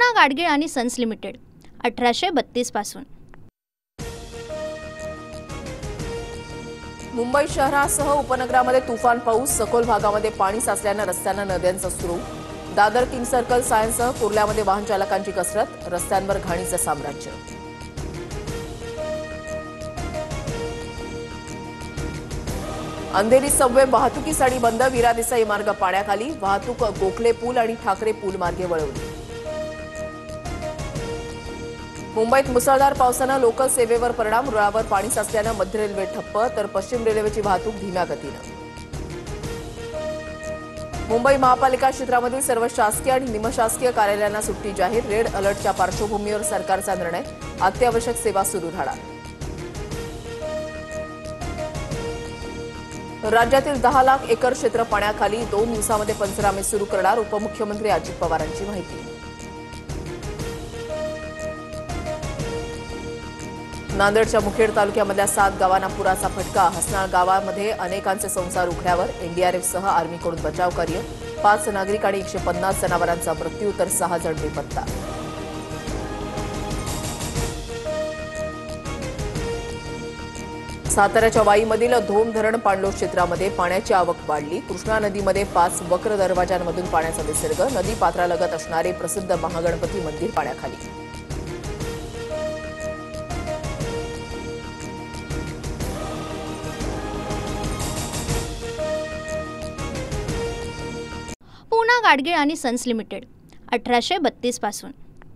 पूना गाडगीळ आणि sons limited 1832 पासून। मुंबई शहरासह उपनगरामध्ये तुफान पाऊस, सखोल भागामध्ये पाणी साचल्याने रस्त्यांना नद्यांचा सुरू। दादर किंग सर्कल सायन्ससह कुर्ल्यामध्ये वाहन चालकांची कसरत, रस्त्यांवर घाणीचं साम्राज्य। अंधेरी सबवे वाहतुकीसाठी बंद, वीरा देसाई मार्ग पाण्याखाली, वाहतूक गोखले पूल आणि ठाकरे पूल मार्गे वळवली। मुंबईत मुसळधार पावसानं लोकल सेवेवर परिणाम, रुळावर पाणी साचल्यानं मध्य रेल्वे ठप्प, तर पश्चिम रेल्वेची वाहतूक धीम्या गतीनं। मुंबई महापालिका क्षेत्रामधील सर्व शासकीय आणि निमशासकीय कार्यालयांना सुट्टी जाहीर, रेड अलर्टच्या पार्श्वभूमीवर सरकारचा निर्णय, अत्यावश्यक सेवा सुरू राहणार। राज्यातील 10 लाख एकर क्षेत्र पाण्याखाली, 2 दिवसांमध्ये पंचनामे सुरू करणार, उपमुख्यमंत्री अजित पवारांची माहिती। नांदेडच्या मुखेड तालुक्यामधल्या 7 गावांना पुराचा फटका, हसनाळ गावामध्ये अनेकांचे संसार उघड्यावर, एनडीआरएफसह आर्मीकडून बचाव कार्य, 5 नागरिक आणि 150 जनावरांचा मृत्यू, तर 6 जण बेपत्ता। साताऱ्याच्या वाईमधील धोम धरण पाणलोट क्षेत्रामध्ये पाण्याची आवक वाढली, कृष्णा नदीमध्ये 5 वक्र दरवाजांमधून पाण्याचा विसर्ग, नदी पात्रालगत असणारे प्रसिद्ध महागणपती मंदिर पाण्याखाली। पूना गाडगीळ आणि सन्स लिमिटेड 1832 पासून।